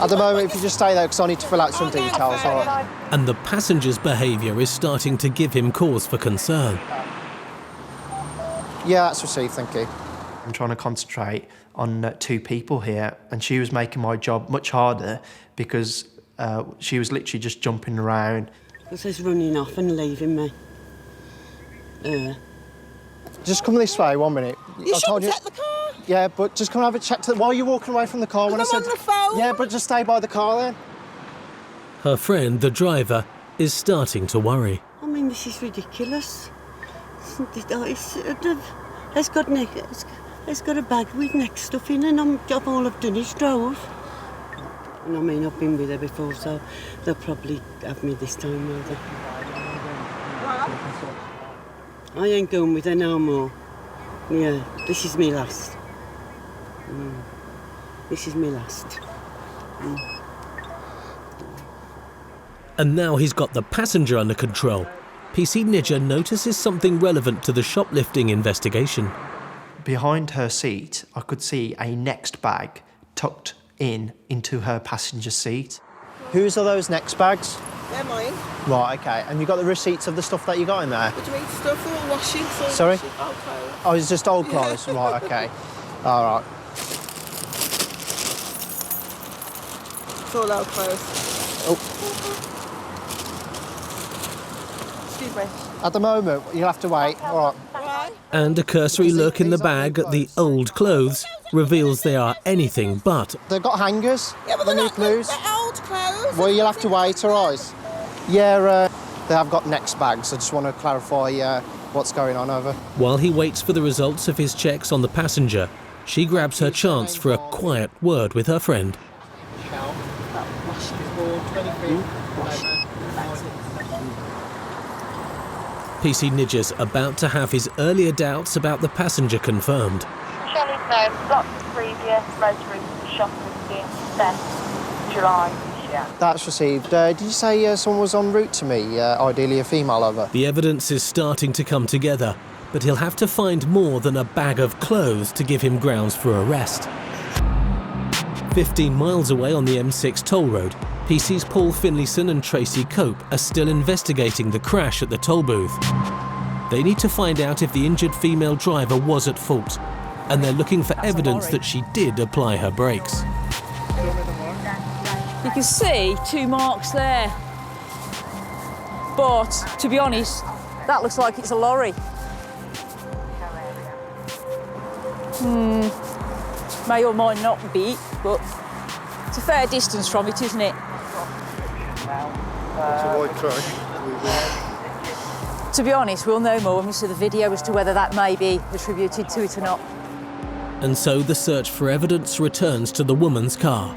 At the moment, if you just stay there, because I need to fill out some details, all right? And the passenger's behaviour is starting to give him cause for concern. Yeah, that's received, thank you. I'm trying to concentrate on two people here, and she was making my job much harder because she was literally just jumping around. Because he's running off and leaving me. Just come this way, 1 minute. You shouldn't take the car. Yeah, but just come and have a chat why are you walking away from the car when I said... I'm on the phone. Yeah, but just stay by the car then. Her friend, the driver, is starting to worry. I mean, this is ridiculous. He's got a bag with neck stuff in, and all I've done is drove. And I mean, I've been with her before, so they'll probably have me this time, will they? I ain't going with her no more. Yeah, this is me last. This is me last. And now he's got the passenger under control. PC Nidja notices something relevant to the shoplifting investigation. Behind her seat, I could see a Next bag tucked into her passenger seat. Whose are those Next bags? They're mine. Right, OK. And you got the receipts of the stuff that you got in there? What do you mean stuff? All washing, all Sorry? washing, old clothes. Oh, it's just old clothes? Right, OK. All right. It's all old clothes. Oh. Excuse me. At the moment, you'll have to wait. All right. And a cursory look in the bag at the old clothes reveals they are anything but. They've got hangers. Yeah, but the they're new not clues. they're old clothes. Well, you'll have to wait, all right? Yeah, they have got Next bags. I just want to clarify what's going on over. While he waits for the results of his checks on the passenger, she grabs her chance for a quiet word with her friend. PC Nidja's about to have his earlier doubts about the passenger confirmed. Shelley's known lots of previous motorist shoplifting theft July this year. That's received. Did you say someone was en route to me, ideally a female lover? The evidence is starting to come together, but he'll have to find more than a bag of clothes to give him grounds for arrest. 15 miles away on the M6 toll road, PC's Paul Finlayson and Tracy Cope are still investigating the crash at the toll booth. They need to find out if the injured female driver was at fault, and they're looking for evidence that she did apply her brakes. You can see 2 marks there. But, to be honest, that looks like it's a lorry. May or might not be, but it's a fair distance from it, isn't it? It's a white truck. To be honest, we'll know more when we see the video as to whether that may be attributed to it or not. And so the search for evidence returns to the woman's car.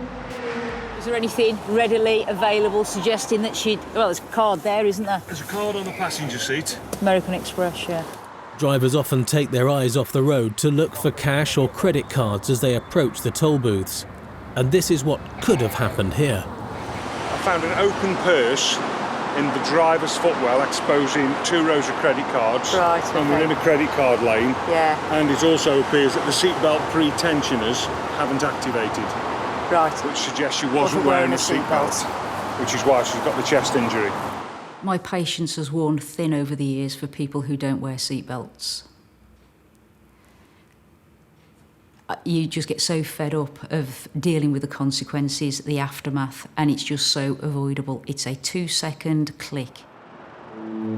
Is there anything readily available suggesting that she'd... Well, there's a card there, isn't there? There's a card on the passenger seat. American Express, yeah. Drivers often take their eyes off the road to look for cash or credit cards as they approach the toll booths. And this is what could have happened here. I found an open purse in the driver's footwell exposing 2 rows of credit cards. Right, And we're in a credit card lane. Yeah. And it also appears that the seatbelt pre-tensioners haven't activated. Right. Which suggests she wasn't wearing a seatbelt, which is why she's got the chest injury. My patience has worn thin over the years for people who don't wear seatbelts. You just get so fed up of dealing with the consequences, the aftermath, and it's just so avoidable. It's a 2-second click.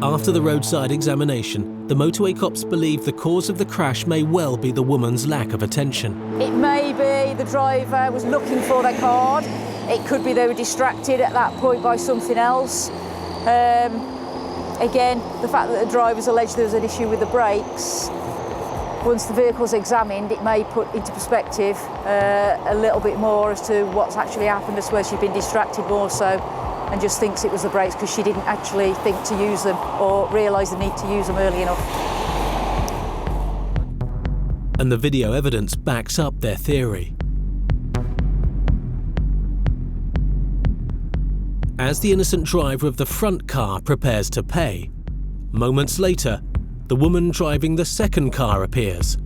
After the roadside examination, the motorway cops believe the cause of the crash may well be the woman's lack of attention. It may be the driver was looking for their card. It could be they were distracted at that point by something else. Again, the fact that the drivers alleged there was an issue with the brakes, once the vehicle's examined, it may put into perspective a little bit more as to what's actually happened, as where she'd been distracted more so and just thinks it was the brakes because she didn't actually think to use them or realise the need to use them early enough. And the video evidence backs up their theory. As the innocent driver of the front car prepares to pay, moments later, the woman driving the second car appears,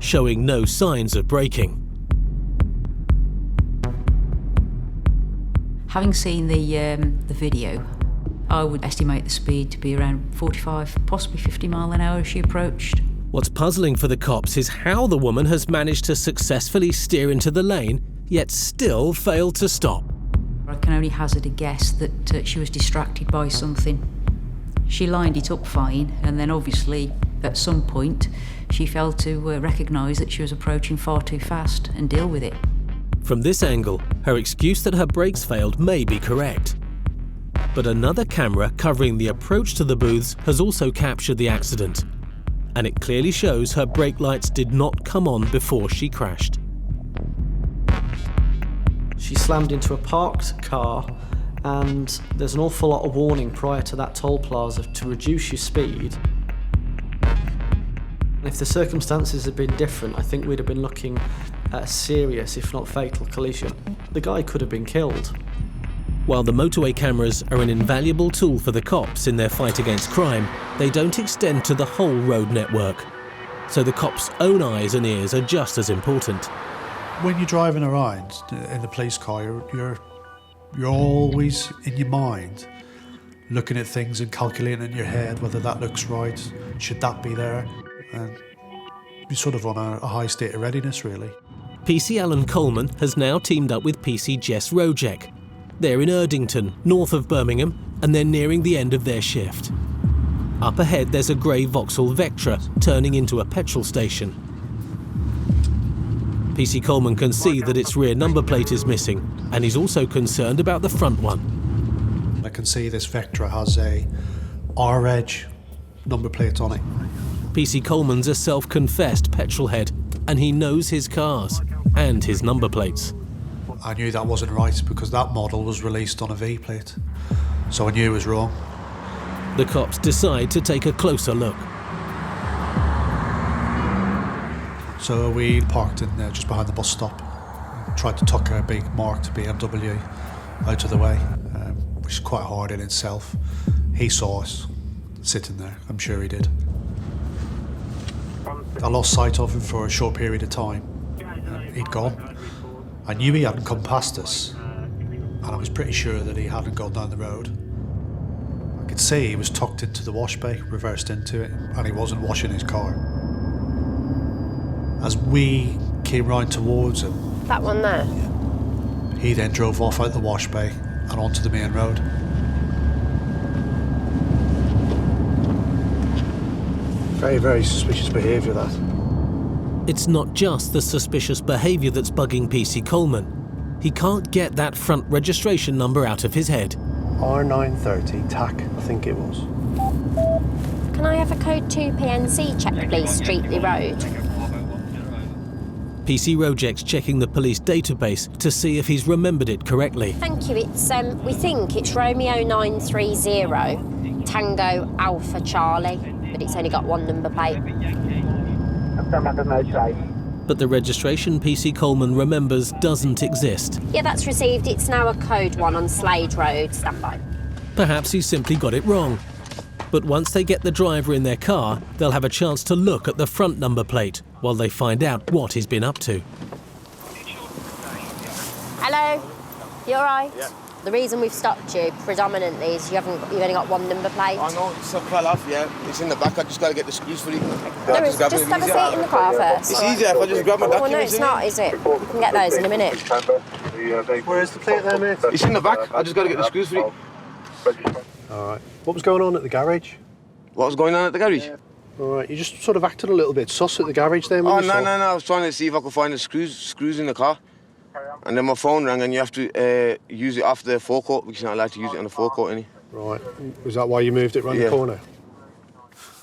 showing no signs of braking. Having seen the video, I would estimate the speed to be around 45, possibly 50 mile an hour as she approached. What's puzzling for the cops is how the woman has managed to successfully steer into the lane, yet still failed to stop. I can only hazard a guess that she was distracted by something. She lined it up fine, and then obviously at some point she failed to recognise that she was approaching far too fast and deal with it. From this angle, her excuse that her brakes failed may be correct. But another camera covering the approach to the booths has also captured the accident, and it clearly shows her brake lights did not come on before she crashed. She slammed into a parked car, and there's an awful lot of warning prior to that toll plaza to reduce your speed. If the circumstances had been different, I think we'd have been looking at a serious, if not fatal, collision. The guy could have been killed. While the motorway cameras are an invaluable tool for the cops in their fight against crime, they don't extend to the whole road network. So the cops' own eyes and ears are just as important. When you're driving around in the police car, you're always in your mind looking at things and calculating in your head whether that looks right, should that be there, and you're sort of on a high state of readiness, really. PC Alan Coleman has now teamed up with PC Jess Rojek. They're in Erdington, north of Birmingham, and they're nearing the end of their shift. Up ahead there's a grey Vauxhall Vectra turning into a petrol station. PC Coleman can see that its rear number plate is missing, and he's also concerned about the front one. I can see this Vectra has a R-Edge number plate on it. PC Coleman's a self-confessed petrol head, and he knows his cars and his number plates. I knew that wasn't right because that model was released on a V plate, so I knew it was wrong. The cops decide to take a closer look. So we parked in there just behind the bus stop, tried to tuck a big marked BMW out of the way, which is quite hard in itself. He saw us sitting there, I'm sure he did. I lost sight of him for a short period of time. He'd gone. I knew he hadn't come past us, and I was pretty sure that he hadn't gone down the road. I could see he was tucked into the wash bay, reversed into it, and he wasn't washing his car. As we came round towards him... That one there? He then drove off out the wash bay and onto the main road. Very, very suspicious behaviour, that. It's not just the suspicious behaviour that's bugging PC Coleman. He can't get that front registration number out of his head. R930 TAC, I think it was. Can I have a code 2 PNC check, please, Streetley Road? PC Rojek's checking the police database to see if he's remembered it correctly. Thank you. It's we think it's Romeo 930 Tango Alpha Charlie. but it's only got one number plate. But the registration PC Coleman remembers doesn't exist. Yeah, that's received. It's now a code 1 on Slade Road. Stand by. Perhaps he simply got it wrong. But once they get the driver in their car, they'll have a chance to look at the front number plate while they find out what he's been up to. Hello, you all right? Yeah. The reason we've stopped you predominantly is you've only got one number plate. I know, it's a fell off, yeah. It's in the back, I just got to get the screws for it. Just have a seat in the car first. It's easier if I just grab my documents. Well, no, it's not, is it? You can get those in a minute. Where's the plate there, mate? It's in the back, I just got to get the screws for it. All right. What was going on at the garage? What was going on at the garage? All right, you just sort of acted a little bit sus at the garage there. Oh, no, I was trying to see if I could find the screws in the car. And then my phone rang and you have to use it off the forecourt because you're not allowed to use it on the forecourt, any. Right. Was that why you moved it round the corner?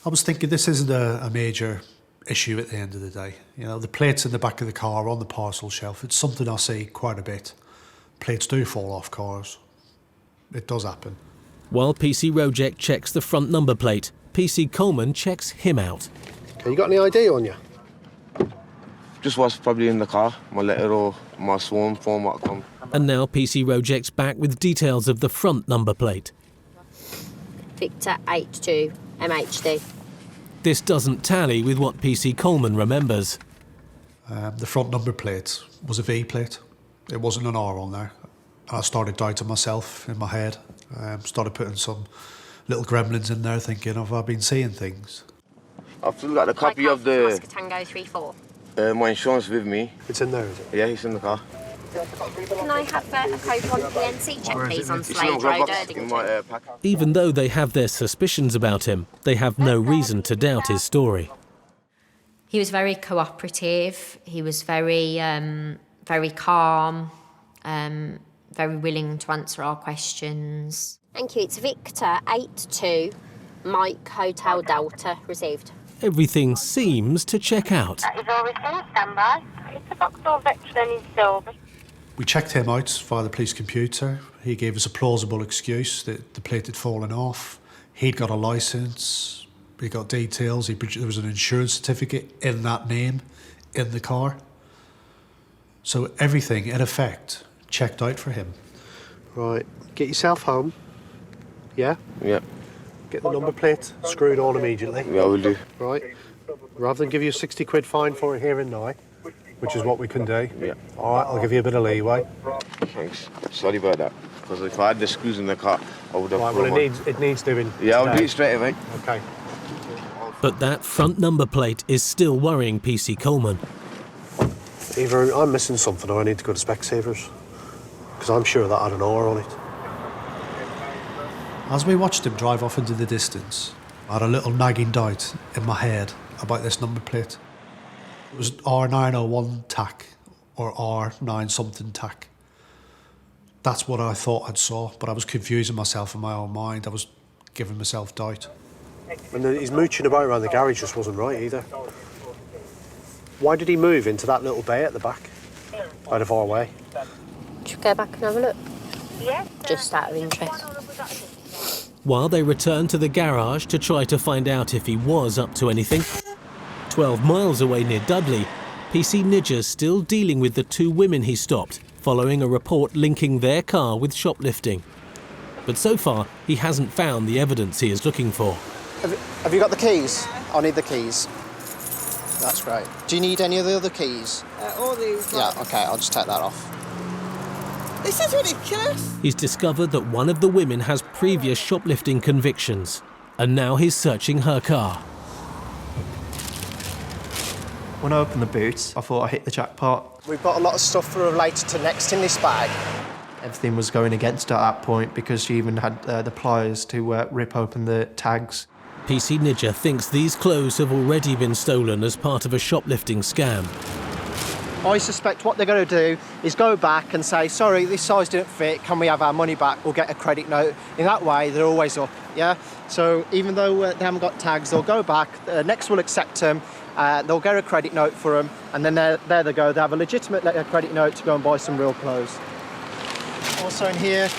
I was thinking this isn't a major issue at the end of the day. You know, the plates in the back of the car on the parcel shelf, it's something I see quite a bit. Plates do fall off cars. It does happen. While PC Rojek checks the front number plate, PC Coleman checks him out. Okay, you got any ID on you? Just what's probably in the car, my letter or my sworn form what come. And now PC Rojek's back with details of the front number plate. Victor 82 MHD. This doesn't tally with what PC Coleman remembers. The front number plate was a V plate. It wasn't an R on there. And I started doubting myself in my head. Started putting some little gremlins in there thinking, have I been seeing things? I've still got a copy of the... Oscar Tango 34. my insurance with me. It's in there, is it? Yeah, it's in the car. Can I have a code 1 PNC check, please, on Slade Road, Erdington? Even though they have their suspicions about him, they have no reason to doubt his story. He was very cooperative. He was very, very calm, very willing to answer our questions. Thank you. It's Victor 82 Mike Hotel Delta received. Everything seems to check out. That is all received. Stand by. It's a Vauxhall Vectron in silver. We checked him out via the police computer. He gave us a plausible excuse that the plate had fallen off. He'd got a licence. He got details. There was an insurance certificate in that name in the car. So everything, in effect, checked out for him. Right. Get yourself home. Yeah? Yeah. Get the number plate screwed on immediately. Yeah, I will do. Right. Rather than give you a 60 quid fine for it here and now, which is what we can do. Yeah. All right, I'll give you a bit of leeway. Thanks. Sorry about that. Because if I had the screws in the car, I would have... Right, well, it needs doing. Yeah, I'll today. do it straight away. Okay. But that front number plate is still worrying PC Coleman. Either I'm missing something or I need to go to Specsavers. Because I'm sure that had an R on it. As we watched him drive off into the distance, I had a little nagging doubt in my head about this number plate. It was R901 TAC or R9 something TAC. That's what I thought I'd saw, but I was confusing myself in my own mind. I was giving myself doubt. And his mooching about around the garage just wasn't right either. Why did he move into that little bay at the back? Out of our way? Should we go back and have a look? Yes. Just out of interest. While they return to the garage to try to find out if he was up to anything, 12 miles away near Dudley, PC Nidger's still dealing with the two women he stopped, following a report linking their car with shoplifting. But so far, he hasn't found the evidence he is looking for. Have you got the keys? I need the keys. That's great. Do you need any of the other keys? All these. Yeah, okay, I'll just take that off. This is ridiculous. He's discovered that one of the women has previous shoplifting convictions, and now he's searching her car. When I opened the boot, I thought I hit the jackpot. We've got a lot of stuff related to Next in this bag. Everything was going against her at that point because she even had the pliers to rip open the tags. PC Nidger thinks these clothes have already been stolen as part of a shoplifting scam. I suspect what they're going to do is go back and say, sorry, this size didn't fit, can we have our money back? We'll get a credit note. In that way, they're always up, yeah? So even though they haven't got tags, they'll go back, Next will accept them, they'll get a credit note for them, and then there they go, they have a legitimate credit note to go and buy some real clothes. Also in here,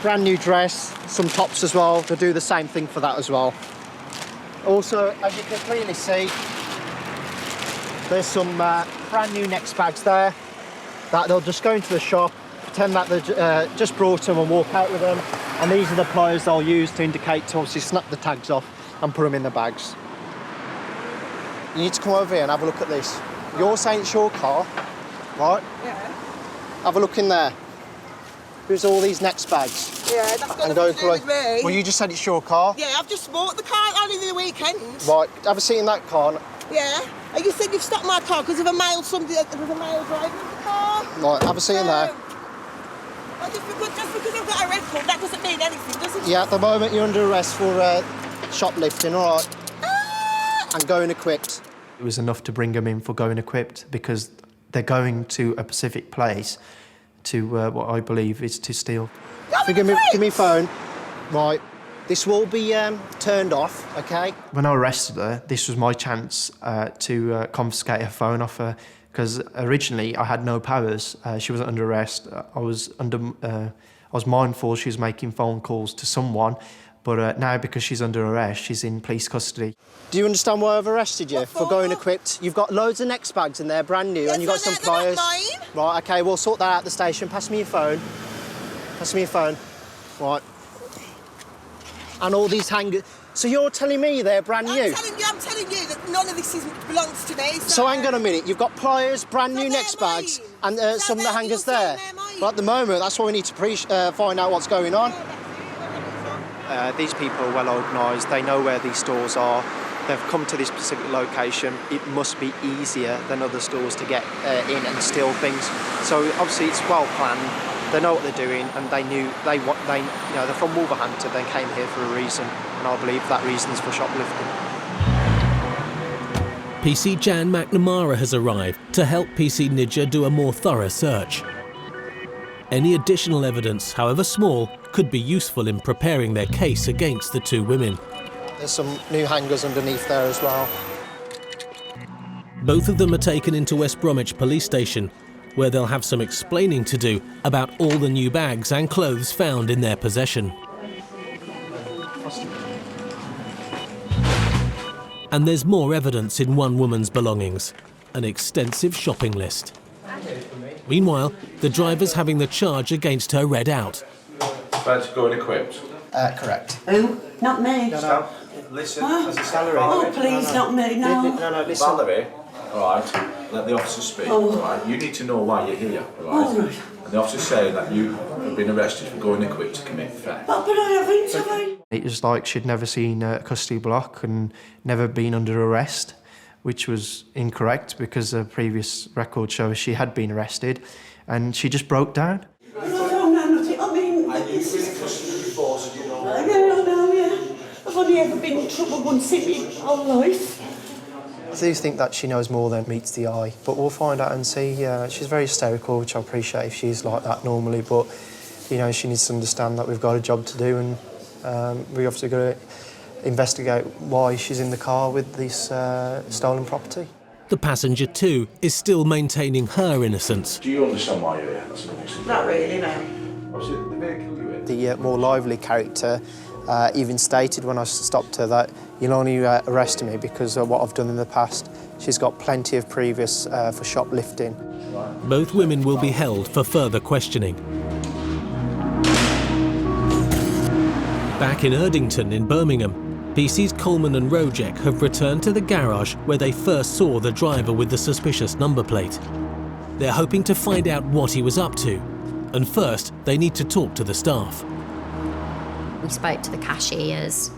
brand new dress, some tops as well, they'll do the same thing for that as well. Also, as you can clearly see, there's some brand new next bags there that they'll just go into the shop, pretend that they just brought them and walk out with them. And these are the pliers they'll use to indicate to obviously snap the tags off and put them in the bags. You need to come over here and have a look at this. You're saying it's your car, right? Yeah. Have a look in there. There's all these next bags. Yeah, that's got nothing to do with me. Well, you just said it's your car. Yeah, I've just bought the car only the weekend. Right, have a seat in that car. Yeah. And you said you've stopped my car because of a male, there was a male driving the car. Right, have a seat in there. Well, just because I've got a red card, that doesn't mean anything, does it? Yeah, at the moment you're under arrest for shoplifting, all right? And going equipped. It was enough to bring them in for going equipped because they're going to a specific place to what I believe is to steal. Give me your phone. Right, this will be turned off, OK? When I arrested her, this was my chance to confiscate her phone off her because originally I had no powers. She wasn't under arrest. I was mindful she was making phone calls to someone, but now because she's under arrest, she's in police custody. Do you understand why I've arrested you? For going equipped. You've got loads of next bags in there, brand new, and you've got some pliers. Right, OK, we'll sort that out at the station. Pass me your phone. Pass me your phone. Right. And all these hangers. So you're telling me they're brand new? I'm telling you that none of this belongs to me. So hang on a minute. You've got pliers, brand new next bags, and some of the hangers there. But at the moment, that's why we need to find out what's going on. These people are well organised. They know where these stores are. They've come to this specific location. It must be easier than other stores to get in and steal things. So obviously it's well planned. They know what they're doing, and they knew they're from Wolverhampton. They came here for a reason, and I believe that reason is for shoplifting. PC Jan McNamara has arrived to help PC Nidja do a more thorough search. Any additional evidence, however small, could be useful in preparing their case against the two women. There's some new hangers underneath there as well. Both of them are taken into West Bromwich Police Station, where they'll have some explaining to do about all the new bags and clothes found in their possession. And there's more evidence in one woman's belongings, an extensive shopping list. Meanwhile, the driver's having the charge against her read out. About to go in equipped? Correct. Who? Not me. No. Listen, as a salary. Oh, please, not me, no. No, listen. Salary, all right, let the officer speak, all right? You need to know why you're here, all right? All right. And the officer's saying that you have been arrested for going equipped to commit theft. But I haven't, have I? It was like she'd never seen a custody block and never been under arrest, which was incorrect because the previous record shows she had been arrested, and she just broke down. I don't know nothing. I mean... And you've been in custody before, so you know... I know, yeah. I've only ever been in trouble once in my whole life. I do think that she knows more than meets the eye, but we'll find out and see. She's very hysterical, which I appreciate if she's like that normally, but, you know, she needs to understand that we've got a job to do, and we obviously got to investigate why she's in the car with this stolen property. The passenger, too, is still maintaining her innocence. Do you understand why you're here? Not really, no. Obviously, the vehicle you're in... The more lively character even stated when I stopped her that you'll only arrest me because of what I've done in the past. She's got plenty of previous for shoplifting. Both women will be held for further questioning. Back in Erdington in Birmingham, PC's Coleman and Rojek have returned to the garage where they first saw the driver with the suspicious number plate. They're hoping to find out what he was up to, and first they need to talk to the staff. We spoke to the cashiers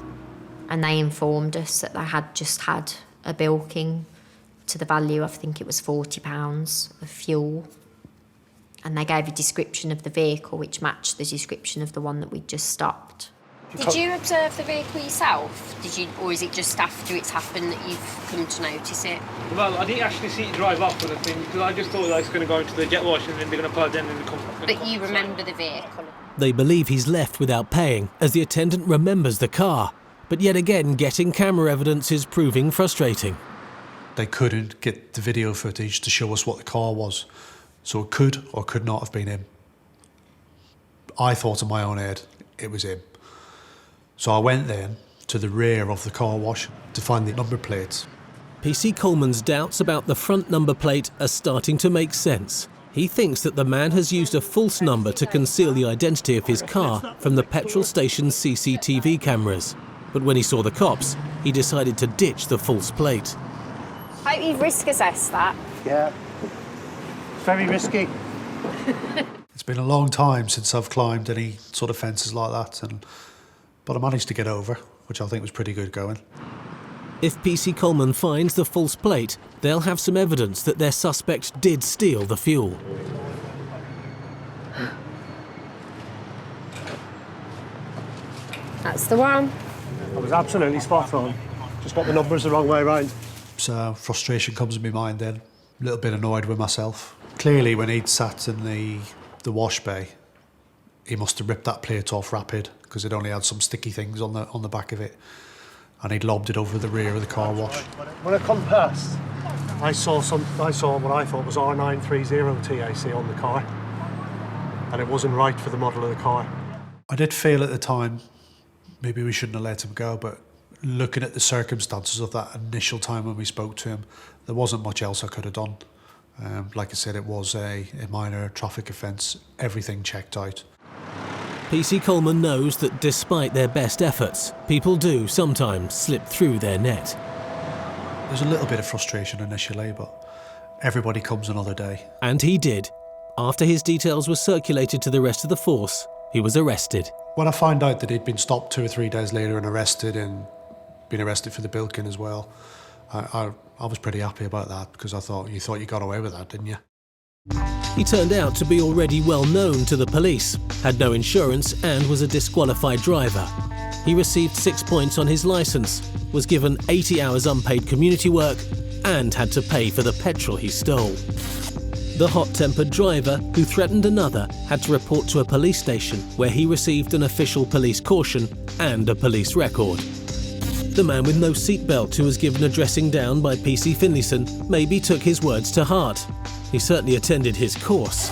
and they informed us that they had just had a bilking to the value, I think it was £40 of fuel. And they gave a description of the vehicle which matched the description of the one that we'd just stopped. Did you observe the vehicle yourself? Or is it just after it's happened that you've come to notice it? Well, I didn't actually see it drive off or anything because I just thought that it's going to go into the jet wash and then they're going to plug it in and come back. But you remember the vehicle? They believe he's left without paying, as the attendant remembers the car. But yet again, getting camera evidence is proving frustrating. They couldn't get the video footage to show us what the car was, so it could or could not have been him. I thought in my own head it was him. So I went then to the rear of the car wash to find the number plates. PC Coleman's doubts about the front number plate are starting to make sense. He thinks that the man has used a false number to conceal the identity of his car from the petrol station's CCTV cameras. But when he saw the cops, he decided to ditch the false plate. I hope you've risk assessed that. Yeah. It's very risky. It's been a long time since I've climbed any sort of fences like that, but I managed to get over, which I think was pretty good going. If PC Coleman finds the false plate, they'll have some evidence that their suspect did steal the fuel. That's the one. I was absolutely spot on. Just got the numbers the wrong way round. So frustration comes in my mind then. A little bit annoyed with myself. Clearly, when he'd sat in the wash bay, he must have ripped that plate off rapid because it only had some sticky things on the back of it, and he'd lobbed it over the rear of the car wash. When I come past, I saw what I thought was R930 TAC on the car, and it wasn't right for the model of the car. I did feel at the time maybe we shouldn't have let him go, but looking at the circumstances of that initial time when we spoke to him, there wasn't much else I could have done. Like I said, it was a minor traffic offence, everything checked out. PC Coleman knows that despite their best efforts, people do sometimes slip through their net. There's a little bit of frustration initially, but everybody comes another day. And he did. After his details were circulated to the rest of the force, he was arrested. When I found out that he'd been stopped 2 or 3 days later and been arrested for the bilking as well, I was pretty happy about that, because I thought you got away with that, didn't you? He turned out to be already well known to the police, had no insurance and was a disqualified driver. He received 6 points on his licence, was given 80 hours unpaid community work and had to pay for the petrol he stole. The hot-tempered driver, who threatened another, had to report to a police station where he received an official police caution and a police record. The man with no seatbelt, who was given a dressing down by PC Finlayson, maybe took his words to heart. He certainly attended his course.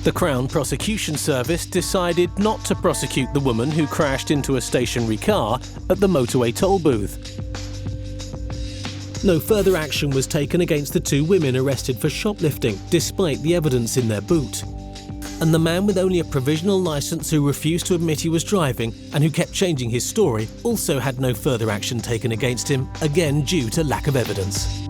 The Crown Prosecution Service decided not to prosecute the woman who crashed into a stationary car at the motorway toll booth. No further action was taken against the 2 women arrested for shoplifting, despite the evidence in their boot. And the man with only a provisional licence, who refused to admit he was driving and who kept changing his story, also had no further action taken against him, again due to lack of evidence.